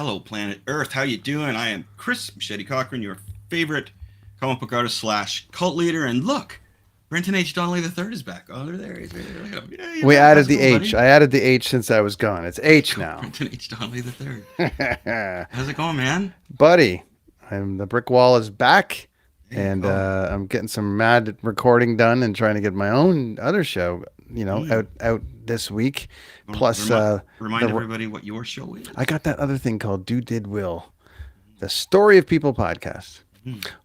hello, planet Earth. How you doing? I am Chris Machete Cochran, your favorite comic book artist slash cult leader. And look, Brenton H. Donnelly III is back. Oh, there he is. Yeah, you're We back. added How's it the going, H. buddy? I added the H since I was gone. It's H now. Brenton H. Donnelly III. How's it going, man? Buddy, the brick wall is back. There you And go. I'm getting some mad recording done and trying to get my own other show, out this week. Plus, Remind everybody what your show is. I got that other thing called Do Did Will, the Story of People podcast,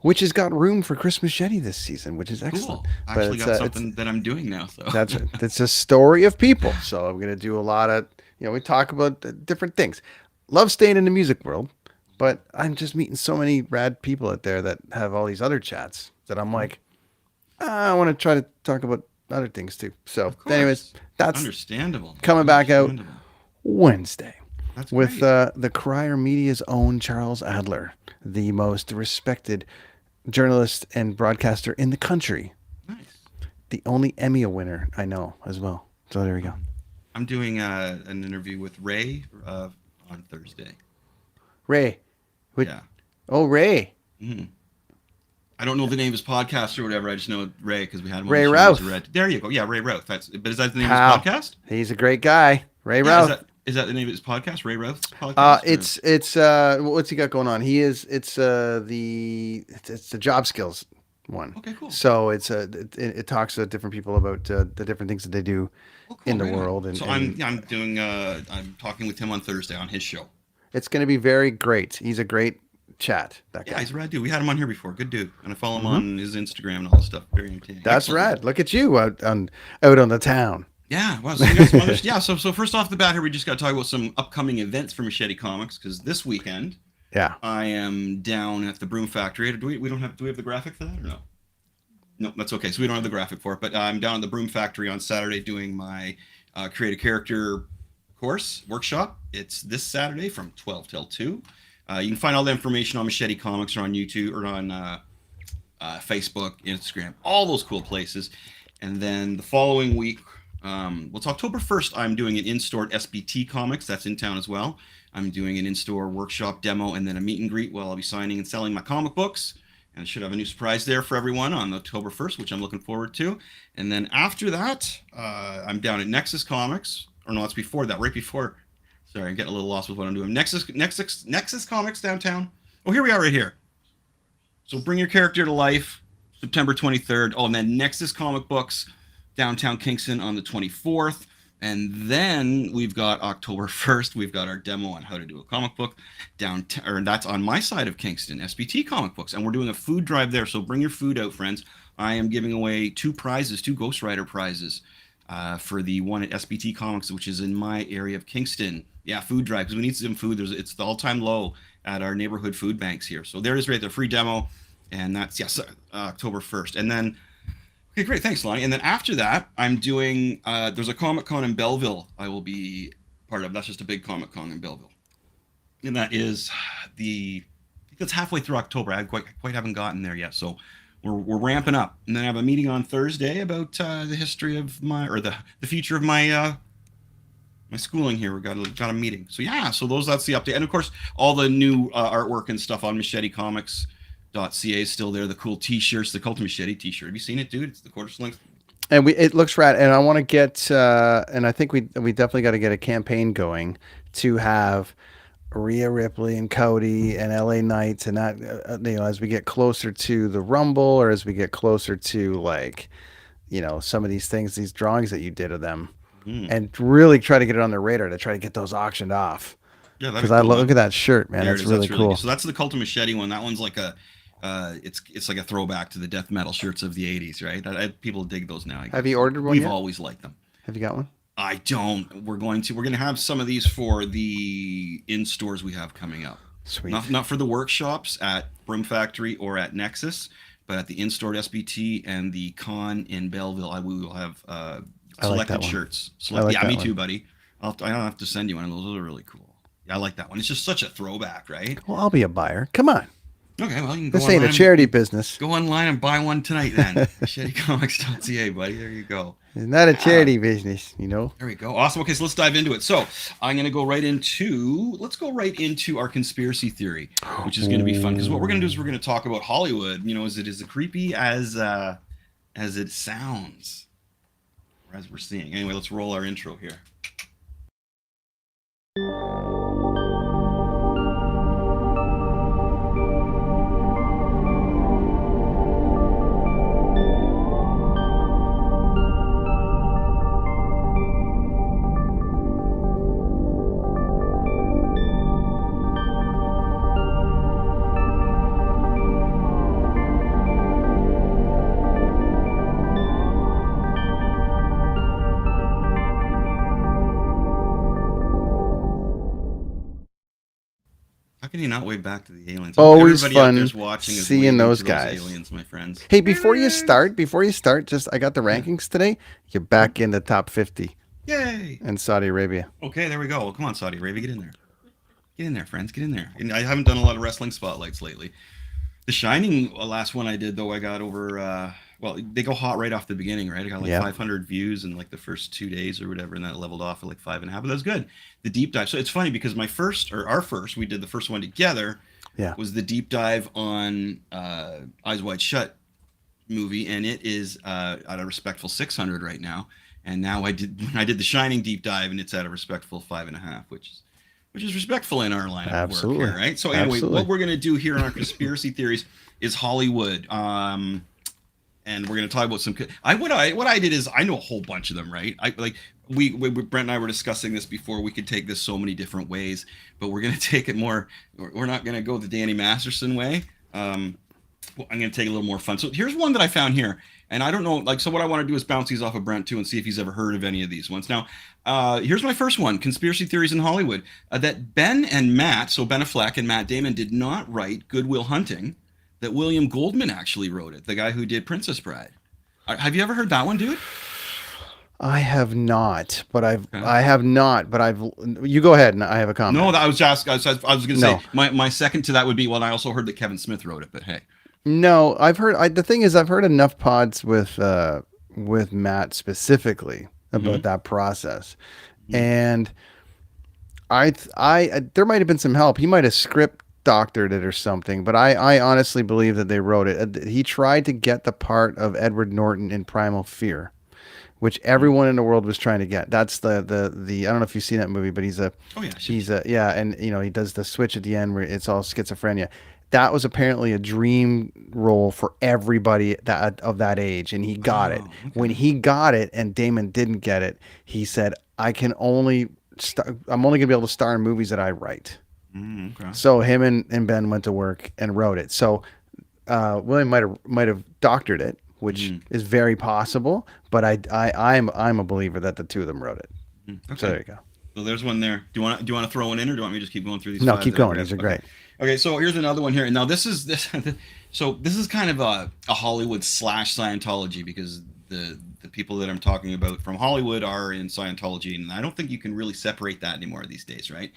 which has got room for Chris Machete this season, which is excellent. Cool. I actually got something that I'm doing now. So that's it's a story of people. So I'm gonna do a lot of we talk about different things. Love staying in the music world, but I'm just meeting so many rad people out there that have all these other chats that I'm like, I want to try to talk about other things too. So, anyways, that's understandable. Coming back out Wednesday That's with great. the Crier Media's own Charles Adler, the most respected journalist and broadcaster in the country. Nice. The only Emmy winner I know as well. So there we go. I'm doing an interview with Ray on Thursday. Ray. Yeah. Oh, Ray. Mm-hmm. I don't know the name of his podcast or whatever. I just know Ray because we had him on Ray the show. Routh. There you go. Yeah, Ray Routh. But is that the name Pal. of his podcast? He's a great guy. Ray Yeah, Routh. is that the name of his podcast? Ray Routh's podcast? It's what's he got going on? It's the job skills one. Okay, cool. So it talks to different people about the different things that they do in the world. And so I'm talking with him on Thursday on his show. It's going to be very great. He's a great chat. That guy. Yeah, he's a rad dude. We had him on here before. Good dude. And I follow him on his Instagram and all this stuff. Very entertaining. That's rad. Look at you out on the town. Yeah, well, so you got some other, so first off the bat here, we just got to talk about some upcoming events for Machete Comics because this weekend, I am down at the Broom Factory. Do we have the graphic for that or no? No, that's okay. So we don't have the graphic for it, but I'm down at the Broom Factory on Saturday doing my create a character course workshop. It's this Saturday from 12 till 2. You can find all the information on Machete Comics or on YouTube or on Facebook, Instagram, all those cool places. And then the following week, it's October 1st, I'm doing an in-store SBT Comics. That's in town as well. I'm doing an in-store workshop demo and then a meet and greet where I'll be signing and selling my comic books. And I should have a new surprise there for everyone on October 1st, which I'm looking forward to. And then after that, I'm down at Nexus Comics. Or no, it's before that, right before. Sorry, I'm getting a little lost with what I'm doing. Nexus Comics downtown. Oh, here we are right here. So bring your character to life, September 23rd. Oh, and then Nexus Comic Books, downtown Kingston on the 24th. And then we've got October 1st. We've got our demo on how to do a comic book downtown, or that's on my side of Kingston, SBT Comic Books. And we're doing a food drive there. So bring your food out, friends. I am giving away 2 Ghost Rider prizes for the one at SBT Comics, which is in my area of Kingston. Yeah, food drive, because we need some food. It's the all-time low at our neighborhood food banks here. So there it is right there, free demo. And that's, October 1st. And then, okay, great. Thanks, Lonnie. And then after that, I'm doing, there's a Comic-Con in Belleville I will be part of. That's just a big Comic-Con in Belleville. And that is I think it's halfway through October. I quite haven't gotten there yet. So we're ramping up. And then I have a meeting on Thursday about the history of the future of my schooling here. We got a meeting. So that's the update. And of course, all the new artwork and stuff on machetecomics.ca is still there. The cool t-shirts, the Cult of Machete t-shirt. Have you seen it, dude? It's the quarter length. And it looks rad. And I want to get and I think we definitely got to get a campaign going to have Rhea Ripley and Cody and LA Knights and that as we get closer to the Rumble or as we get closer to some of these things, these drawings that you did of them. And really try to get it on their radar to try to get those auctioned off. Yeah, because I look at that shirt, man. That's really cool. So that's the Cult of Machete one. That one's like it's like a throwback to the death metal shirts of the 80s, right? People dig those now. Have you ordered one We've yet? always liked them. Have you got one? I don't. We're going to have some of these for the in-stores we have coming up. Sweet. Not for the workshops at Broom Factory or at Nexus, but at the in-store SBT and the con in Belleville, we will have selected shirts. Me too, buddy. I don't have to send you one of those. Those are really cool. Yeah, I like that one. It's just such a throwback, right? Well, I'll be a buyer. Come on. Okay, well, you can go this ain't a charity business. Go online and buy one tonight then. MacheteComics.ca, buddy. There you go. It's not a charity business, There we go. Awesome. Okay, so let's dive into it. So I'm going to go right into our conspiracy theory, which is going to be fun because what we're going to do is we're going to talk about Hollywood. Is it as creepy as it sounds, or as we're seeing? Anyway, let's roll our intro here. How can you not wave back to the aliens? Always Everybody fun out there's watching is seeing those guys. Aliens, my friends. Hey, before you start, just I got the rankings today. You're back in the top 50. Yay! In Saudi Arabia. Okay, there we go. Well, come on, Saudi Arabia, get in there. Get in there, friends. Get in there. And I haven't done a lot of wrestling spotlights lately. The Shining, last one I did, though, I got over... they go hot right off the beginning, right? I got 500 views in the first 2 days or whatever, and that leveled off at 5.5. But that's good. The deep dive. So it's funny because our first, we did the first one together. Yeah. Was the deep dive on Eyes Wide Shut movie, and it is at a respectful 600 right now. And now I did the Shining deep dive, and it's at a respectful 5.5, which is respectful in our line of work here, right? So anyway, what we're gonna do here in our conspiracy theories is HollyWood. And we're going to talk about some. What I did is I know a whole bunch of them, right? We Brent and I were discussing this before. We could take this so many different ways, but we're going to take it more. We're not going to go the Danny Masterson way. I'm going to take a little more fun. So here's one that I found here, and I don't know. So what I want to do is bounce these off of Brent too, and see if he's ever heard of any of these ones. Now, here's my first one: conspiracy theories in Hollywood. That Ben and Matt, so Ben Affleck and Matt Damon, did not write Good Will Hunting. That William Goldman actually wrote it, the guy who did Princess Bride. Have you ever heard that one, dude? I have not, but you go ahead and I have a comment. No, I was going to say, my second to that would be, I also heard that Kevin Smith wrote it, but hey. No, I've heard, the thing is I've heard enough pods with Matt specifically about that process. Mm-hmm. And I there might've been some help. He might've script doctored it or something, but I honestly believe that they wrote it. He tried to get the part of Edward Norton in Primal Fear, which everyone in the world was trying to get. That's the I don't know if you've seen that movie, but and he does the switch at the end where it's all schizophrenia. That was apparently a dream role for everybody of that age, and he got it. Okay. When he got it and Damon didn't get it, he said, I'm only going to be able to star in movies that I write. Okay. So him and Ben went to work and wrote it. So William might have doctored it, which is very possible. But I'm a believer that the two of them wrote it. Okay. So there you go. So there's one there. Do you want to throw one in, or do you want me to just keep going through these? No, keep going. These are great. Okay, so here's another one here. And now this is kind of a Hollywood / Scientology, because the people that I'm talking about from Hollywood are in Scientology, and I don't think you can really separate that anymore these days, right?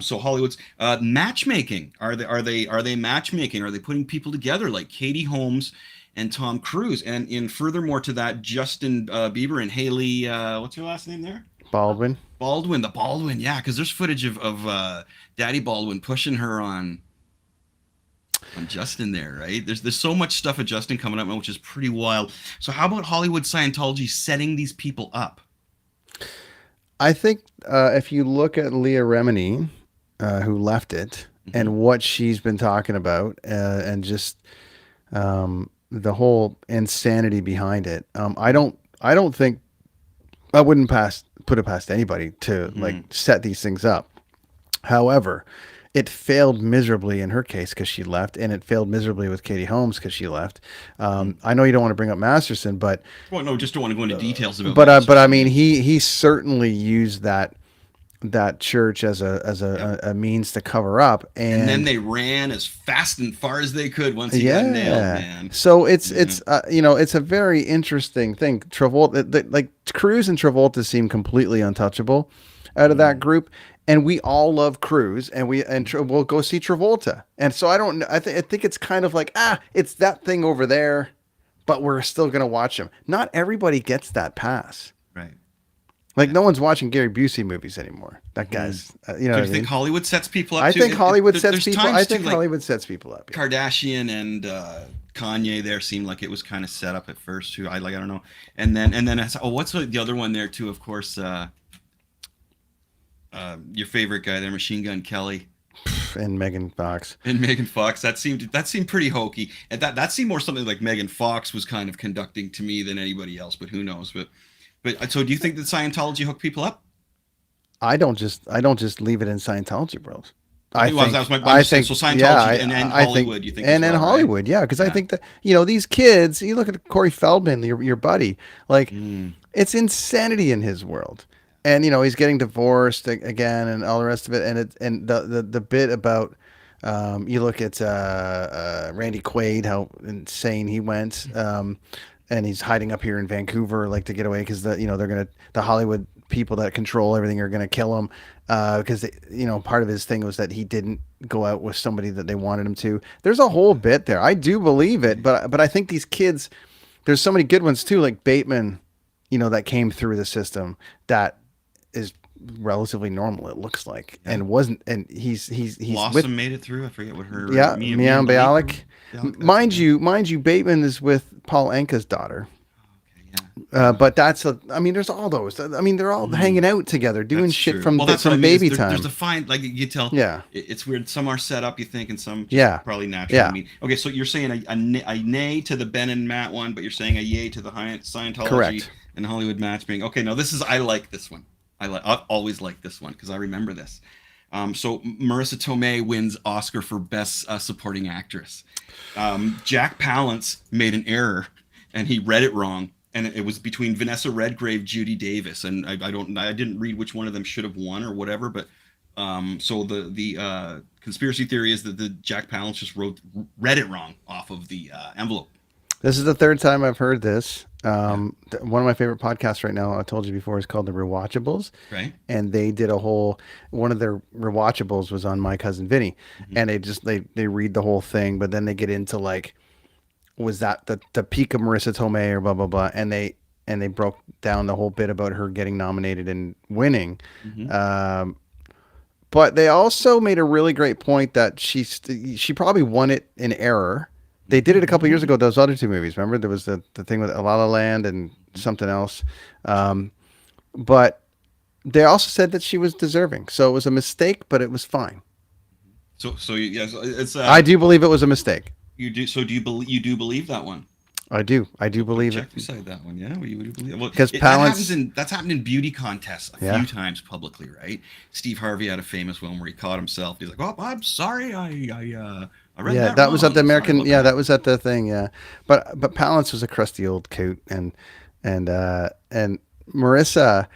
So Hollywood's matchmaking. Are they matchmaking? Are they putting people together like Katie Holmes and Tom Cruise? And furthermore to that, Justin Bieber and Haley, what's her last name there? Baldwin, yeah, because there's footage of Daddy Baldwin pushing her on Justin there, right? There's so much stuff of Justin coming up, which is pretty wild. So how about Hollywood Scientology setting these people up? I think if you look at Leah Remini, who left it, and what she's been talking about, and just the whole insanity behind it, I don't think I wouldn't put it past anybody to set these things up. However, it failed miserably in her case because she left, and it failed miserably with Katie Holmes because she left. I know you don't want to bring up Masterson, but just don't want to go into details about. But I mean, he certainly used that church as a means to cover up, and then they ran as fast and far as they could once he got nailed, man. So it's a very interesting thing. Travolta, Cruise and Travolta seem completely untouchable out of that group. And we all love Cruise, and we'll go see Travolta. And so I think it's kind of like, it's that thing over there, but we're still going to watch them. Not everybody gets that pass. Right. Like no one's watching Gary Busey movies anymore. That guy's, you know. Do what you I think mean? Hollywood sets people up? I too? think Hollywood sets there's people. times I think too, Hollywood sets people up. Yeah. Kardashian and Kanye there seemed like it was kind of set up at first too. I don't know. And then what's the other one there too? Of course, your favorite guy there, Machine Gun Kelly. And Megan Fox. That seemed pretty hokey. And that seemed more something like Megan Fox was kind of conducting to me than anybody else. But who knows? But so do you think that Scientology hooked people up? I don't just leave it in Scientology world. I think so. Scientology and Hollywood. You think? And then Hollywood, right? Yeah, because I think that these kids. You look at Corey Feldman, your buddy. Like it's insanity in his world. And he's getting divorced again, and all the rest of it. And the bit about you look at Randy Quaid, how insane he went, and he's hiding up here in Vancouver, like to get away because the Hollywood people that control everything are gonna kill him because part of his thing was that he didn't go out with somebody that they wanted him to. There's a whole bit there. I do believe it, but I think these kids, there's so many good ones too, like Bateman, that came through the system that is relatively normal, it looks like, and wasn't, and he's Blossom made it through. I forget what her Mia Bialik. Mind you, Bateman is with Paul Anka's daughter. But there's all those. They're all hanging out together, doing shit from baby time. There's a fine, like you tell. Yeah, it's weird. Some are set up, you think, and some probably naturally. Yeah. Okay, so you're saying a nay to the Ben and Matt one, but you're saying a yay to the Scientology Correct. and Hollywood matchmaking. Okay, now I like this one. I've always liked this one because I remember this. So Marissa Tomei wins Oscar for Best Supporting Actress. Jack Palance made an error, and he read it wrong. And it was between Vanessa Redgrave, Judy Davis, and I didn't read which one of them should have won or whatever. But so the conspiracy theory is that the Jack Palance just read it wrong off of the envelope. This is the third time I've heard this. One of my favorite podcasts right now, I told you before, is called The Rewatchables. Right. And they did one of their rewatchables was on My Cousin Vinny. And they read the whole thing, but then they get into like, was that the peak of Marissa Tomei or blah, blah, blah. And they broke down the whole bit about her getting nominated and winning. But they also made a really great point that she probably won it in error. They did it a couple of years ago, those other two movies. Remember, there was the thing with La La Land and something else. But they also said that she was deserving. So it was a mistake, but it was fine. So yes, it's. I do believe it was a mistake. You do. So do you believe that one? I do believe Check it. beside that one, yeah. What do you believe? Well, because that's happened in beauty contests a few times publicly, right? Steve Harvey had a famous one where he caught himself. He's like, "Oh, I'm sorry, I read that wrong. Was at the American. Yeah, that was at the thing. Yeah, but Palance was a crusty old coot, and Marissa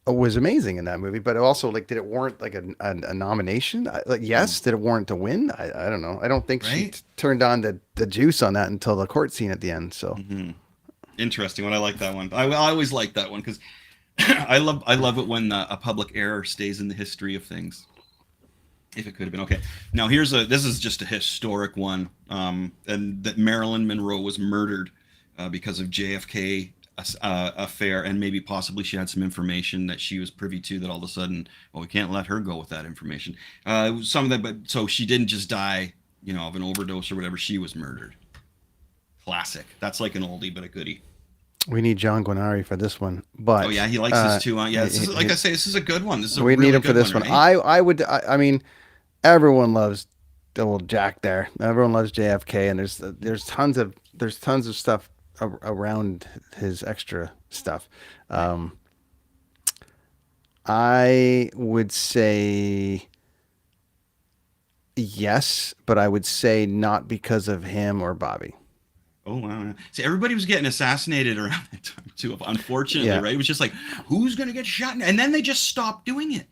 was amazing in that movie. But also, like, did it warrant like a nomination? Like, yes. Did it warrant to win? I don't know. I don't think she turned on the juice on that until the court scene at the end. So interesting one. I like that one. I always like that one because I love it when a public error stays in the history of things. If it could have been. Okay. Now this is just a historic one. And that Marilyn Monroe was murdered because of JFK affair, and maybe possibly she had some information that she was privy to that all of a sudden, well, we can't let her go with that information. Some of that, but so she didn't just die, of an overdose or whatever. She was murdered. Classic. That's like an oldie but a goodie. We need John Guarnieri for this one, but he likes this too. Like I say, this is a good one. We need him for this one. Right? I mean, everyone loves the old Jack there. Everyone loves JFK, and there's tons of stuff around his extra stuff. I would say yes, but I would say not because of him or Bobby. Oh, wow. See, everybody was getting assassinated around that time too, unfortunately, right? It was just like, who's going to get shot? And then they just stopped doing it.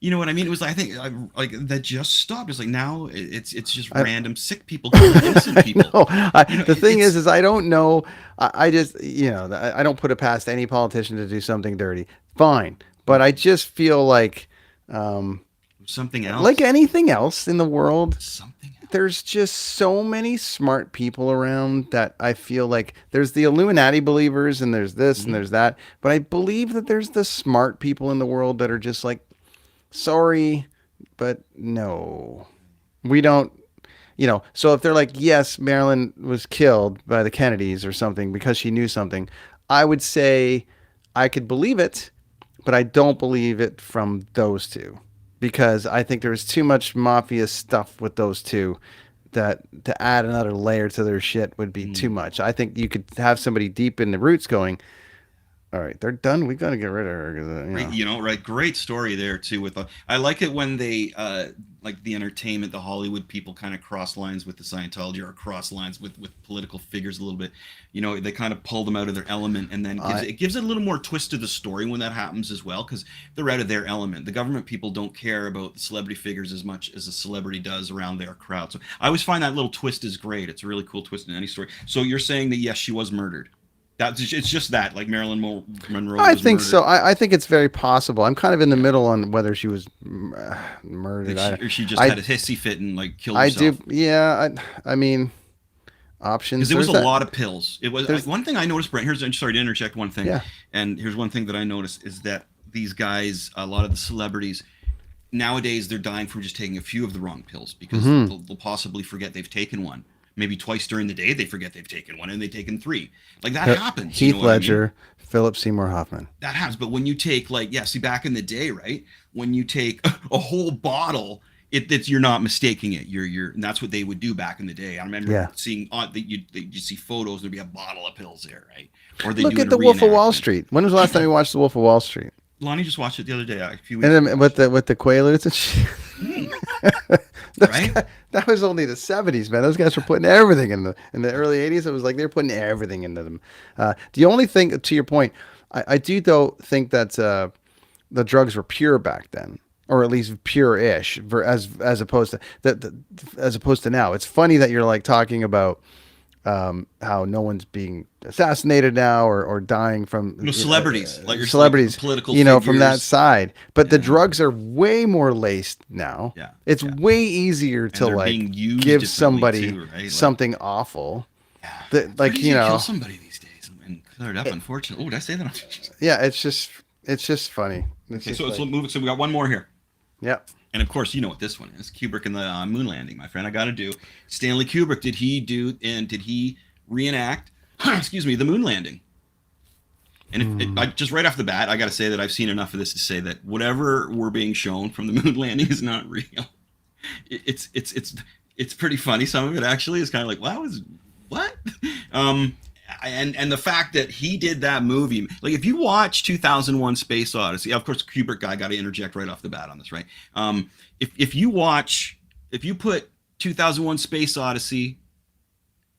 You know what I mean? It was like, I think like that just stopped. It's like now it's just random sick people killing innocent people. The thing is I don't know. I just, I don't put it past any politician to do something dirty. Fine. But I just feel like something else, like anything else in the world, something else. there's just so many smart people around that I feel like there's the Illuminati believers and there's this and there's that. But I believe that there's the smart people in the world that are just like, sorry, but no, we don't. So if they're like, yes, Marilyn was killed by the Kennedys or something because she knew something, I would say I could believe it, but I don't believe it from those two because I think there's too much mafia stuff with those two that to add another layer to their shit would be too much. I think you could have somebody deep in the roots going, all right, they're done. We got to get rid of her. Right. Great story there too. I like it when they like the entertainment, the Hollywood people kind of cross lines with the Scientology or cross lines with political figures a little bit. They kind of pull them out of their element, and then it gives it a little more twist to the story when that happens as well, because they're out of their element. The government people don't care about the celebrity figures as much as a celebrity does around their crowd. So I always find that little twist is great. It's a really cool twist in any story. So you're saying that yes, she was murdered. It's just that, like Marilyn Monroe. I think so. I think it's very possible. I'm kind of in the middle on whether she was murdered. Or she just had a hissy fit and like killed herself. Yeah. I mean, options. Because there was a lot of pills. It was one thing I noticed, Brent. Sorry to interject one thing. Yeah. And here's one thing that I noticed is that these guys, a lot of the celebrities, nowadays they're dying from just taking a few of the wrong pills because they'll possibly forget they've taken one. Maybe twice during the day they forget they've taken one and they've taken 3. Like that happens. Heath Ledger, Philip Seymour Hoffman. That happens. But when you take see back in the day, right? When you take a whole bottle, you're not mistaking it. And that's what they would do back in the day. I remember seeing that you see photos, there'd be a bottle of pills there, right? Or they look at the Wolf of Wall Street. When was the last time you watched the Wolf of Wall Street? Lonnie just watched it the other day, a few weeks ago. And then with the Quaaludes and shit. Right? That was only the 70s, man. Those guys were putting everything in the early 80s. It was like they were putting everything into them. The only thing, to your point, I do though think that the drugs were pure back then, or at least pure-ish, as opposed to now. It's funny that you're like talking about how no one's being assassinated now or dying from celebrities, like celebrities, political figures. From that side. But the drugs are way more laced now. Yeah, it's way easier to like give somebody too, right? something awful. Yeah. Like kill somebody these days and clear it up. Unfortunately, did I say that? Yeah, it's just funny. Okay, so let's move it. So we got one more here. Yeah. And of course, you know what this one is. Kubrick and the moon landing, my friend. I got to do. Stanley Kubrick, did he reenact, the moon landing? And just right off the bat, I got to say that I've seen enough of this to say that whatever we're being shown from the moon landing is not real. It's pretty funny. Some of it actually is kind of like, wow, what? And the fact that he did that movie, like if you watch 2001 Space Odyssey, of course, Kubrick guy got to interject right off the bat on this, right? If you put 2001 Space Odyssey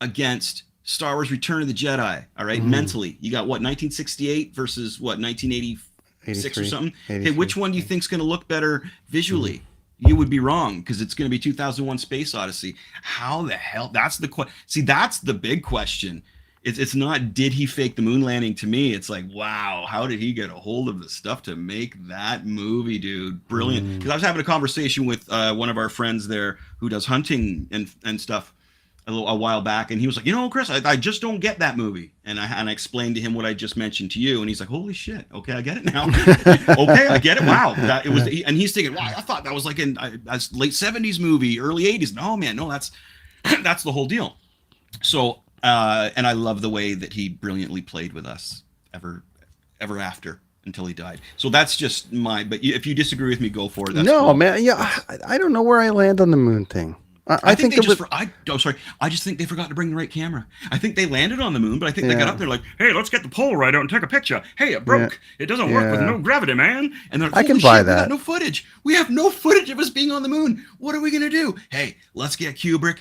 against Star Wars Return of the Jedi, all right, mentally, you got what, 1968 versus what, 1986 or something? 83. Hey, which one do you think's going to look better visually? You would be wrong because it's going to be 2001 Space Odyssey. How the hell? That's the big question. It's not did he fake the moon landing. To me, it's like, wow, how did he get a hold of the stuff to make that movie, dude? Brilliant. Because I was having a conversation with one of our friends there who does hunting and stuff a while back, and he was like, Chris, I just don't get that movie. And I explained to him what I just mentioned to you, and he's like, holy shit, okay, I get it now. Okay, I get it. Wow, and he's thinking, wow, I thought that was like a late 70s movie, early 80s. No, man, no, that's the whole deal. So. And I love the way that he brilliantly played with us ever after until he died. So that's just but if you disagree with me, go for it. That's no, cool. Man. Yeah, I don't know where I land on the moon thing. I think I just think they forgot to bring the right camera. I think they landed on the moon, but I think they got up there like, hey, let's get the Polaroid out and take a picture. Hey, it broke. Yeah. It doesn't work with no gravity, man. And they're like, I can buy that. We got no footage. We have no footage of us being on the moon. What are we going to do? Hey, let's get Kubrick.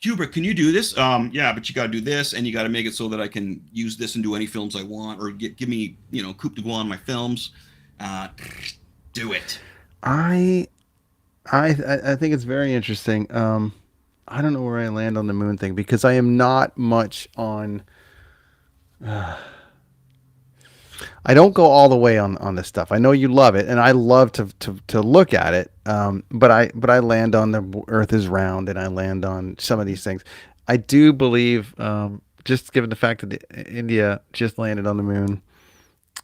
Kubrick, can you do this? Yeah, but you got to do this, and you got to make it so that I can use this and do any films I want, or give me, coup de grace on my films. Do it. I think it's very interesting. I don't know where I land on the moon thing because I am not much on. I don't go all the way on this stuff. I know you love it, and I love to look at it. But I land on the Earth is round, and I land on some of these things. I do believe, just given the fact that India just landed on the moon,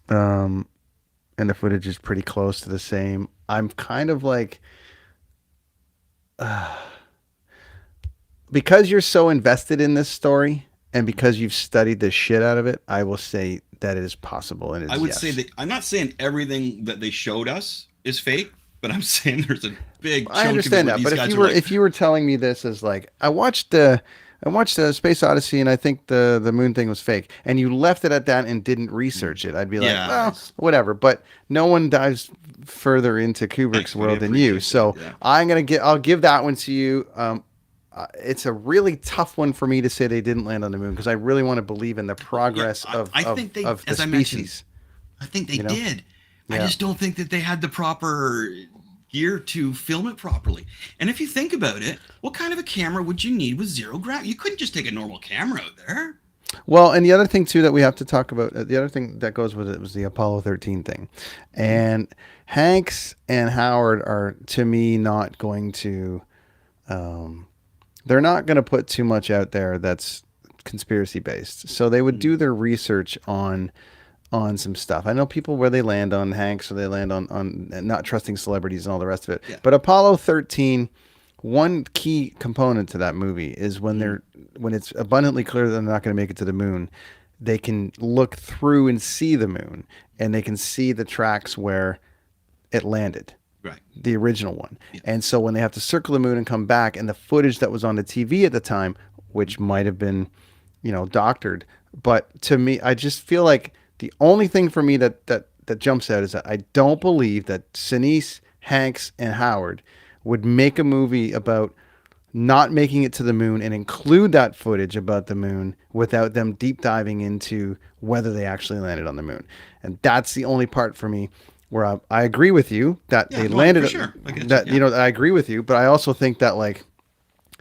um, and the footage is pretty close to the same. I'm kind of like, because you're so invested in this story, and because you've studied the shit out of it, I will say that it is possible, and I would say yes. that I'm not saying everything that they showed us is fake, but I'm saying there's a big I chunk of it understand where that, these but guys are like, if you were telling me this as like I watched Space Odyssey and I think the moon thing was fake, and you left it at that and didn't research it, I'd be like, yeah, well, whatever. But no one dives further into thanks, Kubrick's buddy, I world than you, appreciate that. so Yeah. I'll give that one to you. It's a really tough one for me to say they didn't land on the moon because I really want to believe in the Well, yeah, progress I think they, of the as I mentioned, species. I think they You know? did. I Yeah. just don't think that they had the proper gear to film it properly. And if you think about it, what kind of a camera would you need with zero gravity? You couldn't just take a normal camera out there. Well, and the other thing too that we have to talk about, the other thing that goes with it was the Apollo 13 thing, Mhm. and Hanks and Howard are to me not going to, um, they're not going to put too much out there that's conspiracy based. So they would do their research on some stuff. I know people where they land on Hanks or they land on not trusting celebrities and all the rest of it. Yeah. But Apollo 13, one key component to that movie is Mhm. when it's abundantly clear that they're not going to make it to the moon, they can look through and see the moon, and they can see the tracks where it landed, Right. the original one. Yeah. And so when they have to circle the moon and come back, and the footage that was on the TV at the time, which might have been, doctored, but to me, I just feel like the only thing for me that jumps out is that I don't believe that Sinise, Hanks, and Howard would make a movie about not making it to the moon and include that footage about the moon without them deep diving into whether they actually landed on the moon. And that's the only part for me where I agree with you that Yeah, they no, landed for sure. I get that you. Yeah. I agree with you, but I also think that like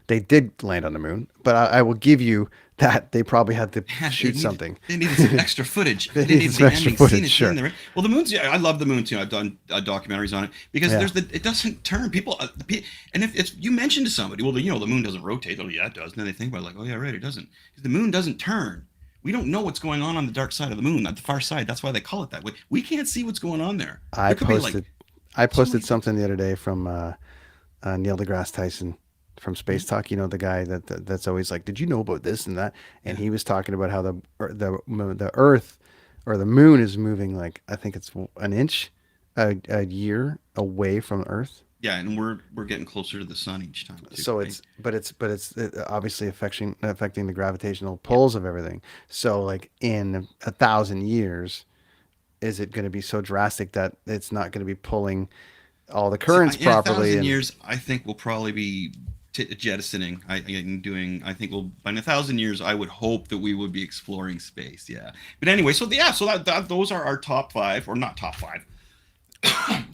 they did land on the moon, but I will give you that they probably had to Yeah, shoot something. they needed some extra footage. They They needed needed some the extra ending footage, scene at the sure. end there. Well, the moon's. Yeah, I love the moon too. I've done documentaries on it because Yeah. it doesn't turn. People, and if it's you mentioned to somebody, well, the moon doesn't rotate. Oh yeah, it does. And then they think about it like, oh yeah, right, it doesn't. Because the moon doesn't turn. We don't know what's going on the dark side of the moon, at the far side. That's why they call it that way. We can't see what's going on there. I There could be like posted I so many posted things. something the other day from Neil deGrasse Tyson from Space Mhm. Talk. You know, the guy that's always like, "Did you know about this and that?" And Yeah. he was talking about how the Earth or the moon is moving like I think it's an inch a year away from Earth. Yeah, and we're getting closer to the sun each time too, So right? it's obviously affecting the gravitational pulls of everything. So like in 1,000 years, is it going to be so drastic that it's not going to be pulling all the See, currents in a properly? thousand And years, I think we'll probably be jettisoning. And doing. I think we'll in 1,000 years. I would hope that we would be exploring space. Yeah. But anyway, so yeah, so that those are our top five, or not top five.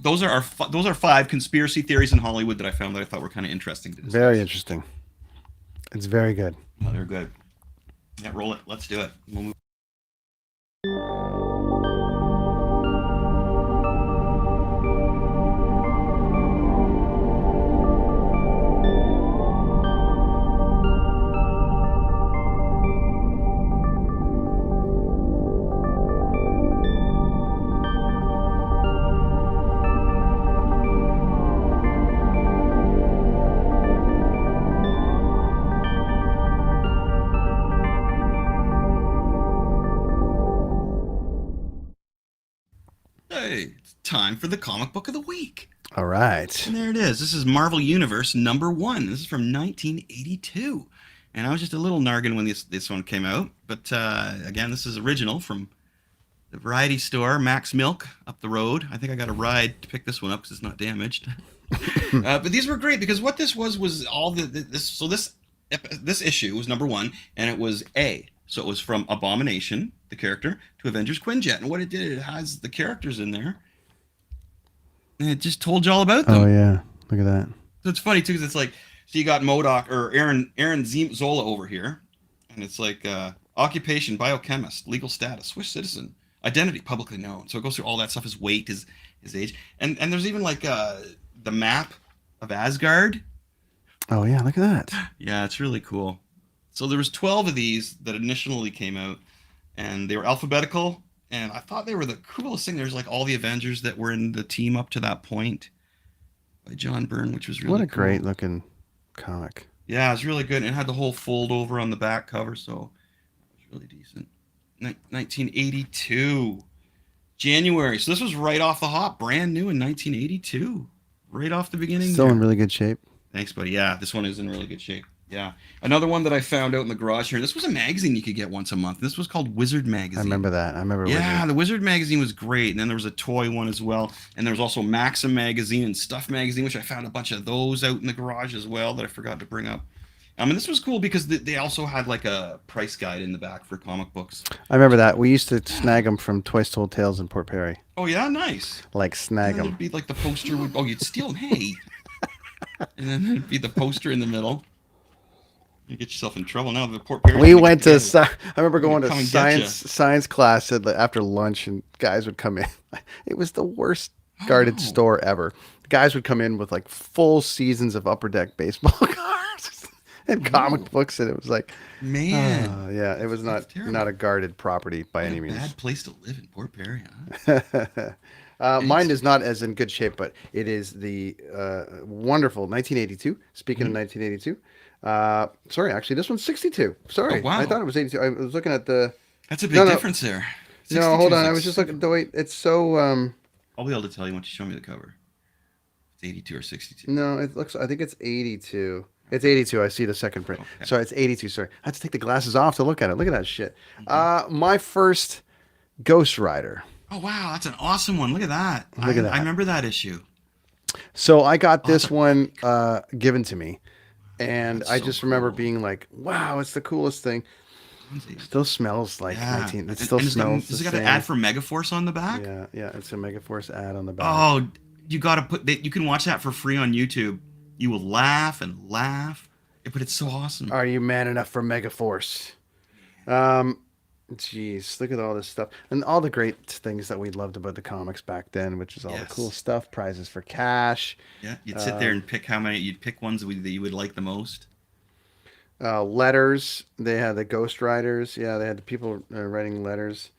Those are five conspiracy theories in Hollywood that I found that I thought were kind of interesting to very discuss. interesting. It's very good. Oh, they're good. Yeah, roll it. Let's do it. We'll move. Hey, it's time for the comic book of the week. All right. And there it is. This is Marvel Universe #1. This is from 1982. And I was just a little nargin when this one came out. But again, this is original from the variety store, Max Milk, up the road. I think I got a ride to pick this one up because it's not damaged. But these were great because what this was all this. So this issue was #1, and it was A. So it was from Abomination, the character, to Avengers Quinjet. And what it did, it has the characters in there, and it just told you all about Oh them. yeah. Look at that. So it's funny too, because it's like, so you got Modoc or Aaron Zola over here, and it's like occupation biochemist, legal status Swiss citizen, identity publicly known. So it goes through all that stuff, his weight, his age, and there's even like the map of Asgard. Oh yeah, look at that. Yeah, it's really cool. So there was 12 of these that initially came out, and they were alphabetical. And I thought they were the coolest thing. There's like all the Avengers that were in the team up to that point by John Byrne, which was really what a cool. great looking comic. Yeah, it was really good. And it had the whole fold over on the back cover, so it was really decent. 1982, January. So this was right off the hop, brand new in 1982, right off the beginning. Still in really good shape. Thanks, buddy. Yeah, this one is in really good shape. Yeah. Another one that I found out in the garage here. This was a magazine you could get once a month. This was called Wizard Magazine. I remember that. I remember. Yeah, Wizard. the Wizard Magazine was great. And then there was a toy one as well. And there was also Maxim Magazine and Stuff Magazine, which I found a bunch of those out in the garage as well that I forgot to bring up. And this was cool because they also had like a price guide in the back for comic books. I remember that. We used to snag them from Toys Told Tales in Port Perry. Oh, yeah? Nice. Like snag them. It'd be like the poster would... Oh, you'd steal them. Hey. And then it'd be the poster in the middle. You get yourself in trouble now. The Port Perry. We went to. I remember going to science class after lunch, and guys would come in. It was the worst guarded store ever. Guys would come in with like full seasons of Upper Deck baseball cards and comic books, and it was like, man, yeah, it was not a guarded property by any means. Bad place to live in Port Perry, huh? Mine is not as in good shape, but it is the wonderful 1982. Speaking of 1982. Sorry, actually, this one's 62. Sorry. Oh, wow. I thought it was 82. I was looking at the... That's a big difference there. No, hold on. I was just looking... The way it's so... I'll be able to tell you once you show me the cover. It's 82 or 62. No, it looks... I think it's 82. It's 82. I see the second print. Okay. Sorry, it's 82. Sorry. I have to take the glasses off to look at it. Look at that shit. Mm-hmm. My first Ghost Rider. Oh, wow. That's an awesome one. Look at that. Look at that. I remember that issue. So I got this one given to me. And I just remember being like, wow, it's the coolest thing. It still smells like 19. It still smells. Does it got an ad for Megaforce on the back? Yeah. It's a Megaforce ad on the back. Oh, you got to put that. You can watch that for free on YouTube. You will laugh and laugh. But it's so awesome. Are you man enough for Megaforce? Jeez, look at all this stuff and all the great things that we loved about the comics back then, which is all the cool stuff, prizes for cash. Yeah, you'd sit there and pick you'd pick ones that you would like the most. Letters. They had the Ghost Riders. Yeah, they had the people writing letters.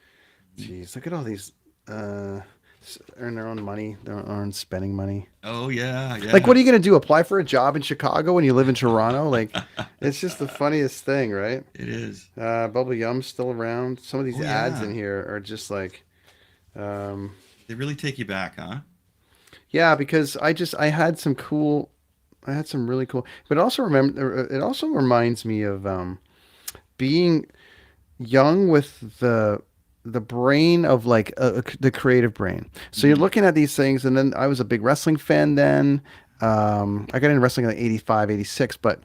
Jeez, look at all these. Earn their own money. Their own spending money. Oh yeah. Like, what are you gonna do? Apply for a job in Chicago when you live in Toronto? Like, it's just the funniest thing, right? It is. Bubble Yum's still around. Some of these ads in here are just like. They really take you back, huh? Yeah, because I had some really cool. But also it also reminds me of being young with the brain of like the creative brain. So you're looking at these things, and then I was a big wrestling fan then. I got into wrestling in like 85, 86, but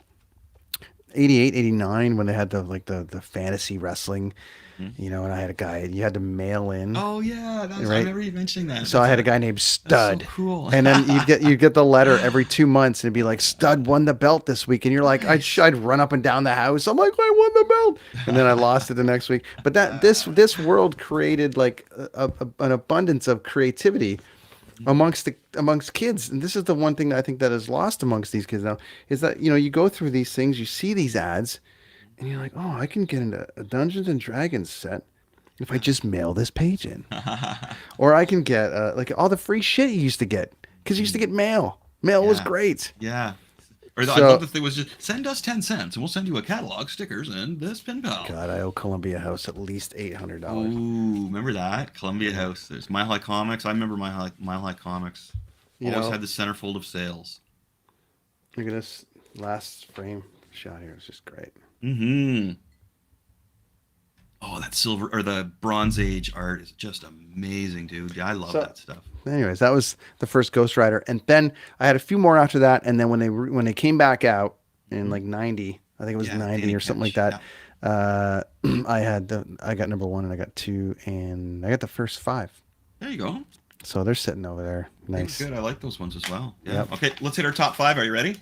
88, 89 when they had the fantasy wrestling, and I had a guy, you had to mail in. Oh yeah, right? I remember you mentioning that. So I had a guy named Stud. That's so cool. And then you get the letter every 2 months, and it'd be like, Stud won the belt this week, and you're like, I'd run up and down the house. I'm like, I won the belt, and then I lost it the next week. But this world created like an abundance of creativity amongst kids, and this is the one thing that I think that is lost amongst these kids now is that you go through these things, you see these ads, and you're like, oh, I can get into a Dungeons and Dragons set if I just mail this page in, or I can get like all the free shit you used to get because you used to get mail. Mail was great. Yeah. Or I thought the thing was just send us 10 cents and we'll send you a catalog, stickers, and this pen pal. God, I owe Columbia House at least $800. Ooh, remember that? Columbia House. There's Mile High Comics. I remember Mile High Comics. Always had the centerfold of sales. Look at this last frame shot here. It's just great. Mm-hmm. Oh, that silver or the Bronze Age art is just amazing, dude. Yeah, I love that stuff. Anyways, that was the first Ghost Rider, and then I had a few more after that. And then when they came back out in like 90, I think it was 90 or something like that. Yeah. I got number 1 and I got 2 and I got the first 5. There you go. So they're sitting over there. Nice. Good. I like those ones as well. Yeah. Yep. Okay, let's hit our top 5. Are you ready?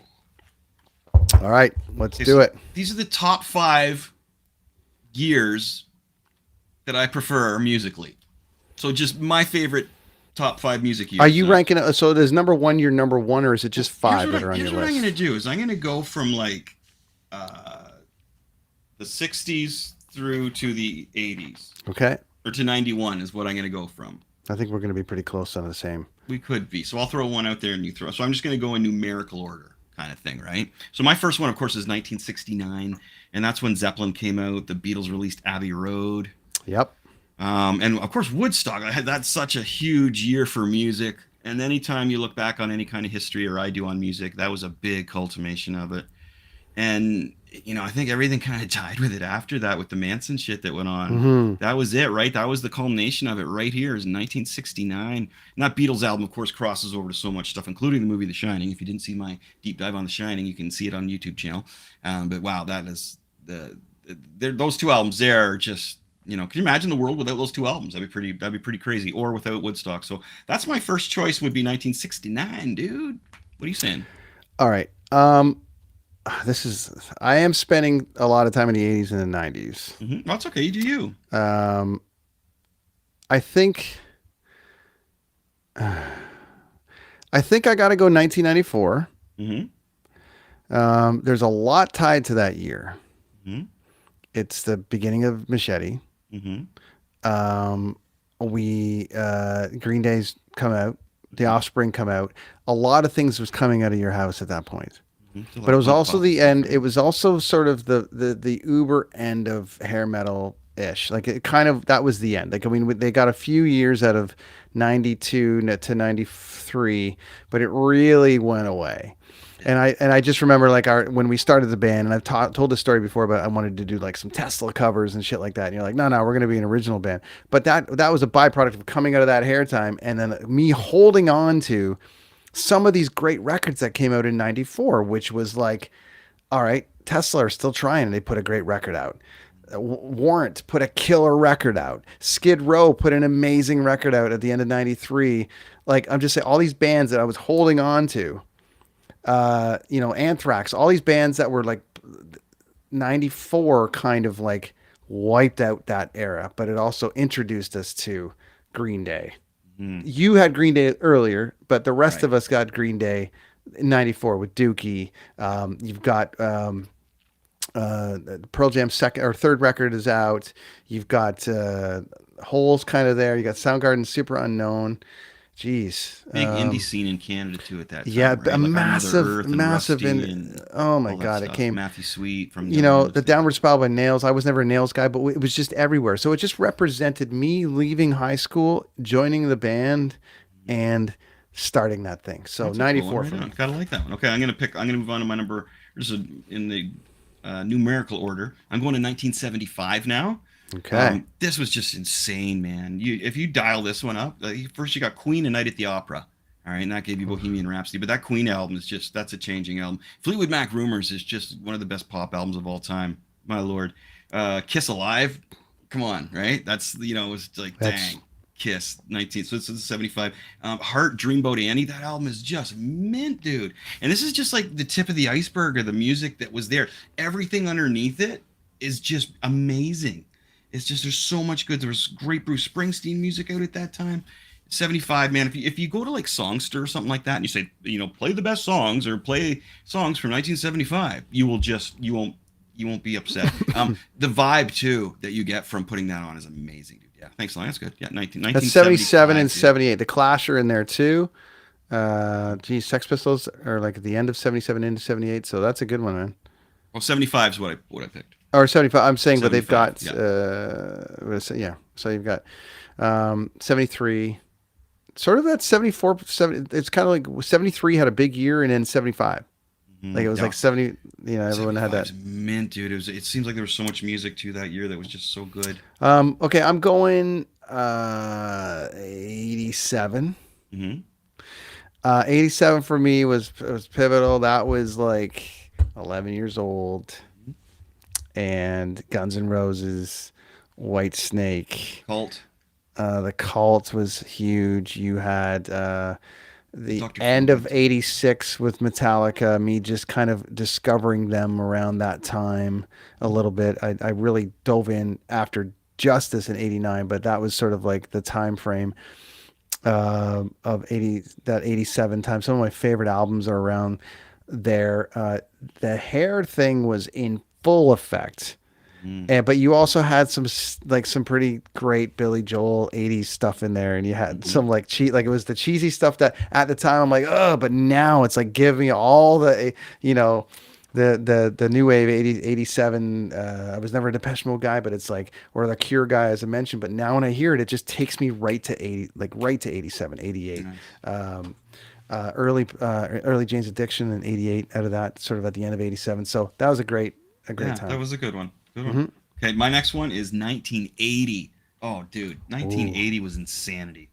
All right, let's do it. These are the top 5 years that I prefer musically. So just my favorite top 5 music Are years. you ranking it? So is number one your number one, or is it just five that are on your Here's what I'm list? gonna do is I'm gonna go from like uh, the 60s through to the 80s, Okay. or to 91 is what I'm gonna go from. I think we're going to be pretty close on the same. We could be. So I'll throw one out there and you throw. So I'm just gonna go in numerical order, kind of thing, right? So my first one, of course, is 1969, and that's when Zeppelin came out. The Beatles released Abbey Road. Yep. And of course, Woodstock. That's such a huge year for music. And anytime you look back on any kind of history, or I do on music, that was a big culmination of it. And I think everything kind of died with it after that, with the Manson shit that went on. Mm-hmm. That was it, right? That was the culmination of it right here, is 1969. And that Beatles album, of course, crosses over to so much stuff, including the movie The Shining. If you didn't see my deep dive on The Shining, you can see it on the YouTube channel. But wow, that is those two albums there are just, can you imagine the world without those two albums? That'd be pretty crazy. Or without Woodstock. So that's my first choice, would be 1969, dude. What are you saying? All right. I am spending a lot of time in the 80s and the 90s. Mm-hmm. That's okay. You do you. I think I got to go 1994. Mm-hmm. There's a lot tied to that year. Mm-hmm. It's the beginning of Machete. Mm-hmm. Green Day's come out, The Offspring come out. A lot of things was coming out of your house at that point. Mm-hmm. But it was also the end. It was also sort of the uber end of hair metal ish. Like it kind of, that was the end. Like, I mean, they got a few years out of 92 to 93, but it really went away. And I just remember like when we started the band, and I've told this story before, but I wanted to do like some Tesla covers and shit like that. And you're like, no, we're going to be an original band. But that was a byproduct of coming out of that hair time, and then me holding on to some of these great records that came out in 94, which was like, all right, Tesla are still trying, and they put a great record out. Warrant put a killer record out. Skid Row put an amazing record out at the end of 93. Like, I'm just saying, all these bands that I was holding on to, Anthrax, all these bands that were like 94 kind of like wiped out that era, but it also introduced us to Green Day. You had Green Day earlier, but the rest of us got Green Day in 94 with Dookie. You've got Pearl Jam's second or third record is out. You've got Holes kind of there. You got Soundgarden, Super Unknown. Jeez. Big indie scene in Canada too at that time. Yeah, right? a like massive, oh my God, it came. Matthew Sweet from the Downward Spiral by Nails. I was never a Nails guy, but it was just everywhere. So it just represented me leaving high school, joining the band, and starting that thing. So that's 94 for me. Gotta like that one. Okay, I'm gonna move on to my number. In the numerical order. I'm going to 1975 now. Okay. This was just insane, man. If you dial this one up, first you got Queen and Night at the Opera. All right, and that gave you Bohemian Rhapsody. But that Queen album that's a changing album. Fleetwood Mac Rumors is just one of the best pop albums of all time. My Lord. Kiss Alive, come on, right? That's, it was like, dang. Kiss, 19. So this is 75. Heart, Dreamboat Annie. That album is just mint, dude. And this is just like the tip of the iceberg of the music that was there. Everything underneath it is just amazing. It's just, there's so much good. There was great Bruce Springsteen music out at that time. 75, man. If you go to like Songster or something like that, and you say, play the best songs or play songs from 1975, you won't be upset. The vibe too that you get from putting that on is amazing, dude. Yeah, thanks, Lion. That's good. Yeah, 19. That's 77 and 78. The Clash are in there too. Sex Pistols are like at the end of 77 into 78, so that's a good one, man. Well, 75 is what I picked. Or 75. I'm saying, but they've got yeah. So you've got 73. Sort of that 74. 70. It's kind of like 73 had a big year, and then 75. Like it was like 70. Everyone had that. Mint, dude. It seems like there was so much music to that year that was just so good. Okay, I'm going 87. 87 for me was pivotal. That was like 11 years old, and Guns N' Roses, White Snake, Cult. The Cult was huge. You had the Dr. end of 86 with Metallica, me just kind of discovering them around that time a little bit. I really dove in after Justice in '89, but that was sort of like the time frame of 87 time. Some of my favorite albums are around there. The hair thing was in full effect. But you also had some pretty great Billy Joel '80s stuff in there, and you had some like it was the cheesy stuff that at the time I'm like, oh, but now it's like give me all the the new wave 80, 87. I was never a Depeche Mode guy, but it's like, or the Cure guy, as I mentioned. But now when I hear it, it just takes me right to 80, like right to 87, 88. Nice. Early Jane's Addiction in '88. Out of that, sort of at the end of '87. So that was a great time. That was a good one. Okay, my next one is 1980. Oh, dude, 1980 was insanity.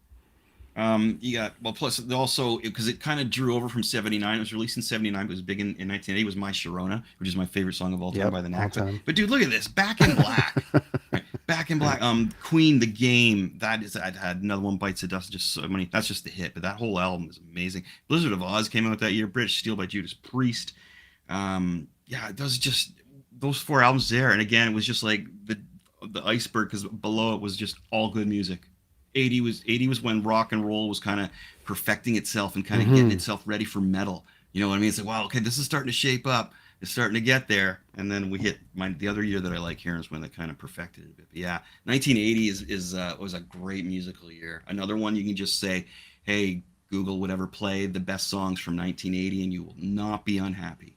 You got, well, plus also because it kind of drew over from '79. It was released in '79, but it was big in 1980. Was My Sharona, which is my favorite song of all time by the Knack. But dude, look at this, Back in Black. Right, Back in Black. Queen, The Game. I had Another One Bites the Dust. Just so many. That's just the hit, but that whole album is amazing. Blizzard of Oz came out that year. British Steel by Judas Priest. Those 4 albums there, and again, it was just like the iceberg, because below it was just all good music. 80 was when rock and roll was kind of perfecting itself and kind of getting itself ready for metal. You know what I mean? It's like, wow, okay, this is starting to shape up. It's starting to get there, and then we hit the other year that I like hearing is when they kind of perfected it a bit. But yeah, 1980 was a great musical year. Another one you can just say, hey, Google whatever, play the best songs from 1980, and you will not be unhappy.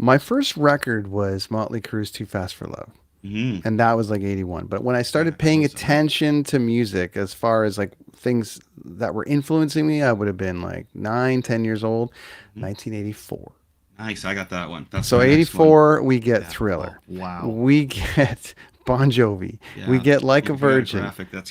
My first record was Motley Crue's Too Fast for Love. And that was like 81. But when I started paying attention to music, as far as like things that were influencing me, I would have been like 9, 10 years old, 1984. Nice. I got that one. That's so 84, we get Thriller. Oh, wow. We get Bon Jovi. We get Like a Virgin. That's Prince,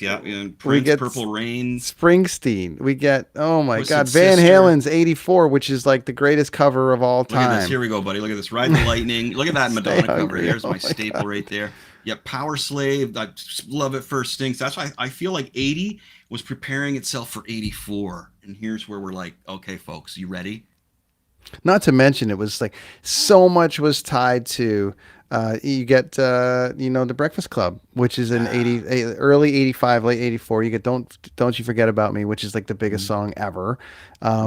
we get Purple Rain. Springsteen. We get, oh my God, Van Halen's 84, which is like the greatest cover of all time. Look at this. Here we go, buddy. Look at this. Ride the Lightning. Look at that Madonna cover. Here's my staple right there. Yeah, Power Slave. I love it. First Stinks. That's why I feel like 80 was preparing itself for 84. And here's where we're like, okay, folks, you ready? Not to mention, it was like so much was tied to you get The Breakfast Club, which is in early 85, late 84. You get Don't You Forget About Me, which is like the biggest song ever.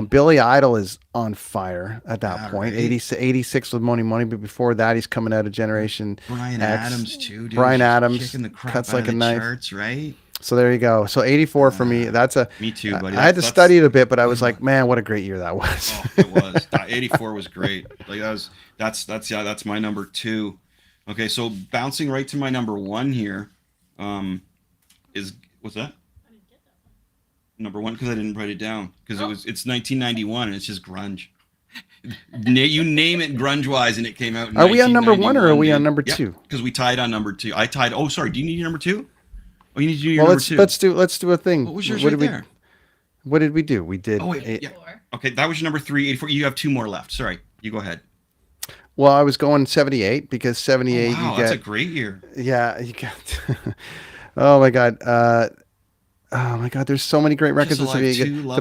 Billy Idol is on fire at that point. Right. 86 with Money Money, but before that he's coming out of Generation Brian X. Adams too, dude. Brian Adams kicking the crap cuts out like of a knife. Charts, right? So there you go. So 84 for me. That's a me too, buddy. I had to study it a bit, but I was like, man, what a great year that was. Oh, it was. 84 was great. Like that's my number 2. Okay, so bouncing right to my number 1 here, is what's that? I didn't get that one. Number 1 because I didn't write it down because it's 1991 and it's just grunge. You name it grunge wise, and it came out. Are we on number 1 or are we on number 2? Because we tied on number 2. I tied. Oh, sorry. Do you need your number 2? Oh, you need to do your number 2. Let's do a thing. What was yours right there? What did we do? We did. Oh wait, yeah. Okay, that was your number 3. 84. You have 2 more left. Sorry, you go ahead. Well, I was going 78 because 78. Oh, wow, that's a great year. Yeah, you got. Oh my God. There's so many great records. The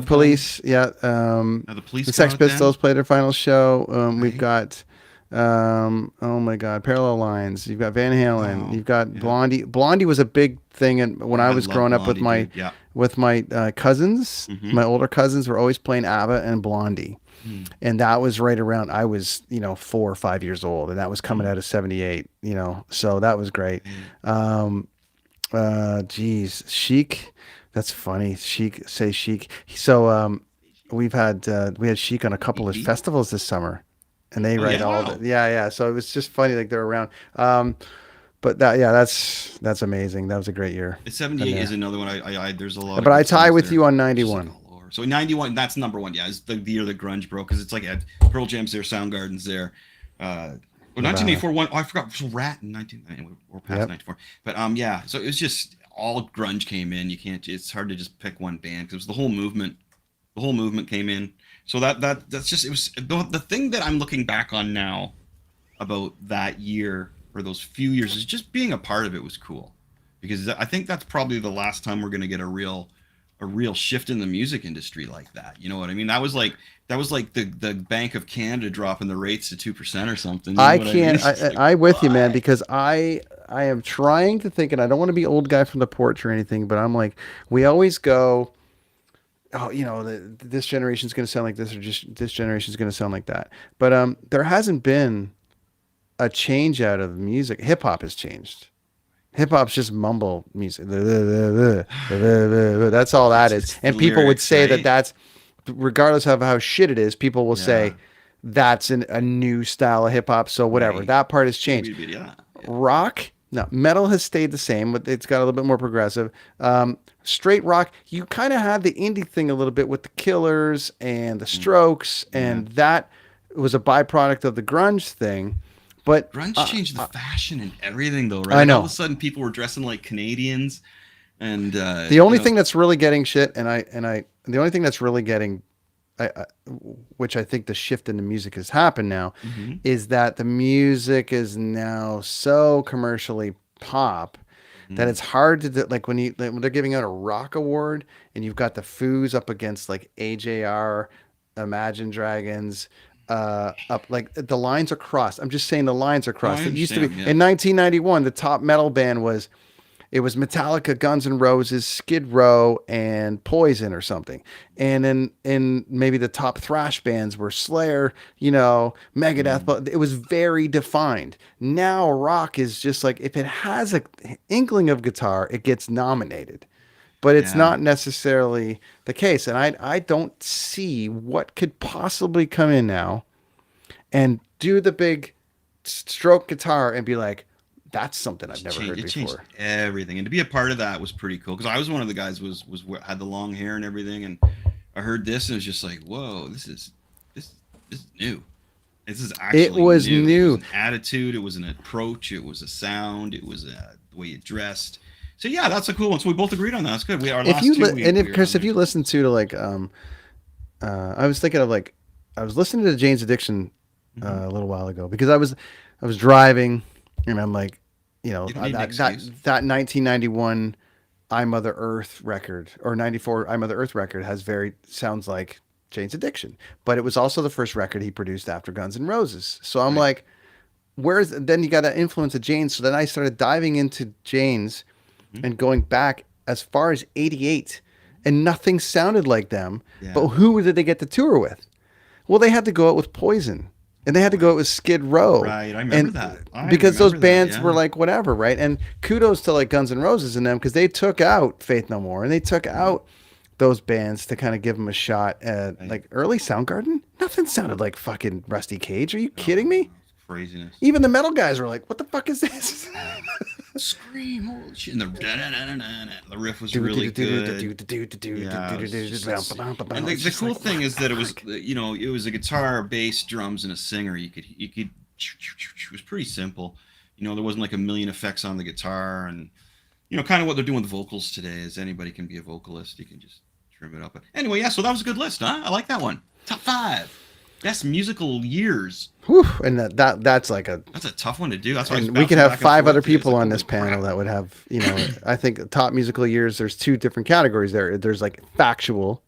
Police. Yeah. The Police. The Sex Pistols played their final show. We've got. Oh my God, Parallel Lines. You've got Van Halen. You've got Blondie. Blondie was a big thing, and when I was growing up with my cousins, my older cousins were always playing ABBA and Blondie, and that was right around I was 4 or 5 years old, and that was coming out of 78. So that was great. Chic. That's funny. Chic. So we had Chic on a couple of festivals this summer. And they write all of it. Yeah. So it was just funny, like they're around. But that's amazing. That was a great year. 78 is another one. I there's a lot. But I tie with you on 91. So 91, that's number 1. Yeah, it's the year that grunge broke because it's like Pearl Jam's there, Soundgarden's there. 1984 one. Oh, I forgot. So Rat in 1990. We're past 94. But yeah. So it was just all grunge came in. You can't. It's hard to just pick one band because it was the whole movement. The whole movement came in. So that's just, it was the thing that I'm looking back on now about that year or those few years is just being a part of it was cool, because I think that's probably the last time we're going to get a real shift in the music industry like that. You know what I mean? That was like the Bank of Canada dropping the rates to 2% or something. I with you, man, because I I am trying to think, and I don't want to be old guy from the porch or anything, but I'm like, we always go, oh, this generation's going to sound like this, or just this generation's going to sound like that. But there hasn't been a change out of music. Hip hop has changed. Hip hop's just mumble music. That's all that is. And people would say that that's, regardless of how shit it is, people will say that's a new style of hip hop. So whatever, that part has changed. Rock, no, metal has stayed the same, but it's got a little bit more progressive. Straight rock, you kind of had the indie thing a little bit with the Killers and the Strokes, and that was a byproduct of the grunge thing. But grunge changed the fashion and everything, though, right? I know. All of a sudden, people were dressing like Canadians, and the only thing that's really getting shit, the only thing that's really getting, which I think the shift in the music has happened now, is that the music is now so commercially pop that it's hard to do, like when they're giving out a rock award and you've got the Foos up against like AJR, Imagine Dragons. Up, like the lines are crossed. I'm just saying the lines are crossed. It used to be in 1991. The top metal band was Metallica, Guns N' Roses, Skid Row, and Poison or something. And in maybe the top thrash bands were Slayer, Megadeth. But it was very defined. Now rock is just like, if it has an inkling of guitar, it gets nominated. But it's not necessarily the case. And I don't see what could possibly come in now and do the big stroke guitar and be like, that's something I've never heard before. It changed everything. And to be a part of that was pretty cool. Because I was one of the guys had the long hair and everything. And I heard this and it was just like, whoa, this is new. This is actually new. It was an attitude. It was an approach. It was a sound. It was the way you dressed. So yeah, that's a cool one. So we both agreed on that. That's good. Chris, if you listen to like, I was thinking of like, I was listening to Jane's Addiction a little while ago because I was driving and I'm like, that 1991 I Mother Earth record or 94 I Mother Earth record sounds like Jane's Addiction, but it was also the first record he produced after Guns N' Roses. So I'm like, then you got that influence of Jane's. So then I started diving into Jane's and going back as far as 88, and nothing sounded like them. Yeah. But who did they get to tour with? Well, they had to go out with Poison, and they had to go out with Skid Row. Right, I remember that. Because those bands were like whatever, right? And kudos to like Guns N' Roses and them, because they took out Faith No More, and they took out those bands to kind of give them a shot at like early Soundgarden. Nothing sounded like fucking Rusty Cage. Are you kidding me? Craziness. Even the metal guys were like, what the fuck is this? Scream, holy shit. And the riff was really good. And the cool thing is that it was, it was a guitar, bass, drums, and a singer. You could, it was pretty simple. There wasn't like a million effects on the guitar. And, kind of what they're doing with vocals today is anybody can be a vocalist. You can just trim it up. But anyway, so that was a good list, huh? I like that one. Top 5. Best musical years. Whew, and that's like that's a tough one to do. That's why we could have 5 other people on this panel that would have, I think top musical years. There's 2 different categories there. There's like factual,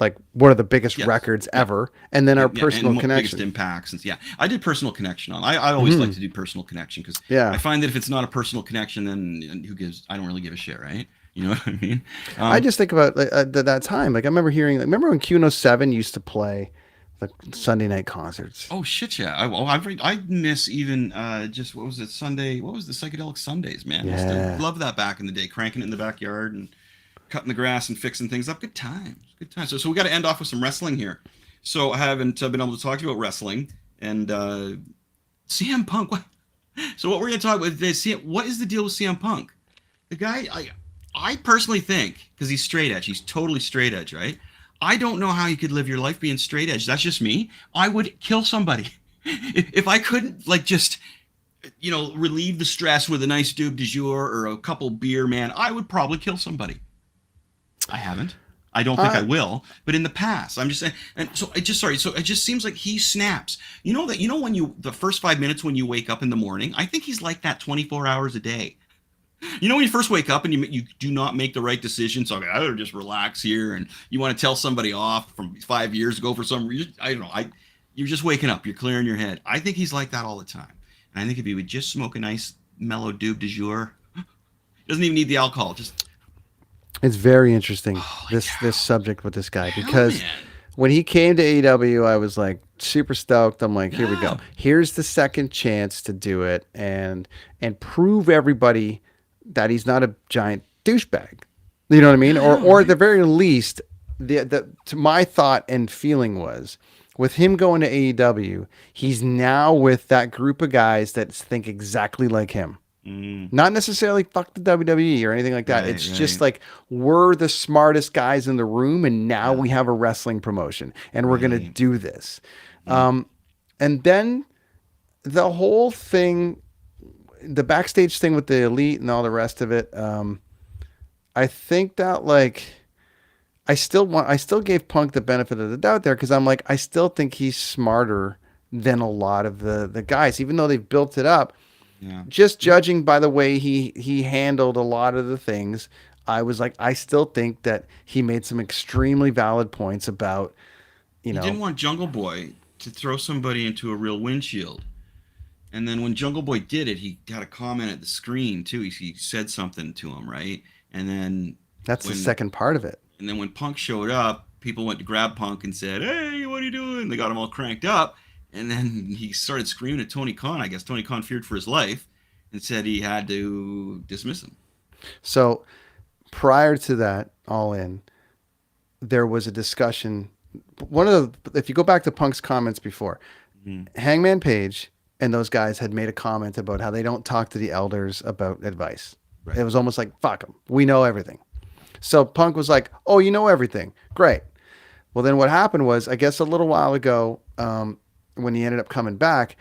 like what are the biggest records ever, and then our personal connection, biggest impacts. And I did personal connection on. I always like to do personal connection because I find that if it's not a personal connection, then who gives? I don't really give a shit, right? You know what I mean? I just think about that time. Like I remember hearing. Remember when Q107 used to play the Sunday night concerts? Oh shit, yeah. I miss even just what was it Sunday? What was the Psychedelic Sundays, man? Yeah. I used to love that back in the day, cranking it in the backyard and cutting the grass and fixing things up. Good times. So we got to end off with some wrestling here. So I haven't been able to talk to you about wrestling and CM Punk. So what we're going to talk about is what is the deal with CM Punk? The guy, I personally think, because he's straight edge, he's totally straight edge, right? I don't know how you could live your life being straight edge. That's just me. I would kill somebody if I couldn't just relieve the stress with a nice double du jour or a couple beer, man. I would probably kill somebody. I haven't. I don't think I will. But in the past, I'm just saying. And so it just seems like he snaps. When the first 5 minutes when you wake up in the morning, I think he's like that 24 hours a day. When you first wake up and you do not make the right decision, so I better just relax here, and you want to tell somebody off from 5 years ago for some reason. I don't know. You're just waking up. You're clearing your head. I think he's like that all the time. And I think if he would just smoke a nice mellow dude du jour. Doesn't even need the alcohol. Just it's very interesting holy this cow. subject with this guy Hell, because man. when he came to AEW, I was like super stoked. I'm like, here we go. Yeah. Here's the second chance to do it and prove everybody that he's not a giant douchebag. You know what I mean? Yeah, I know, Or at the right? very least, the to my thought and feeling was with him going to AEW, he's now with that group of guys that think exactly like him. Mm, Not necessarily fuck the WWE or anything like that. right, It's just right, like we're the smartest guys in the room, and now yeah, we have a wrestling promotion, and we're gonna right. do this. Mm, And then the whole thing, the backstage thing with the elite and all the rest of it. I think that like I still gave Punk the benefit of the doubt there because I'm like I still think he's smarter than a lot of the guys, even though they've built it up yeah. just judging by the way he handled a lot of the things, I was like, I still think that he made some extremely valid points about, you He didn't know, want Jungle Boy to throw somebody into a real windshield. And then when Jungle Boy did it, he got a comment at the screen too. He said something to him, right? And then that's the when second part of it. and then when Punk showed up, people went to grab Punk and said, "Hey, what are you doing?" They got him all cranked up, and then he started screaming at Tony Khan. I guess Tony Khan feared for his life and said he had to dismiss him. So prior to that, all in, there was a discussion. One of the, if you go back to Punk's comments before, Mm-hmm. Hangman Page and those guys had made a comment about how they don't talk to the elders about advice. Right. It was almost like, fuck them. We know everything. So Punk was like, "Oh, you know everything. Great." Well, then what happened was, I guess a little while ago, when he ended up coming back,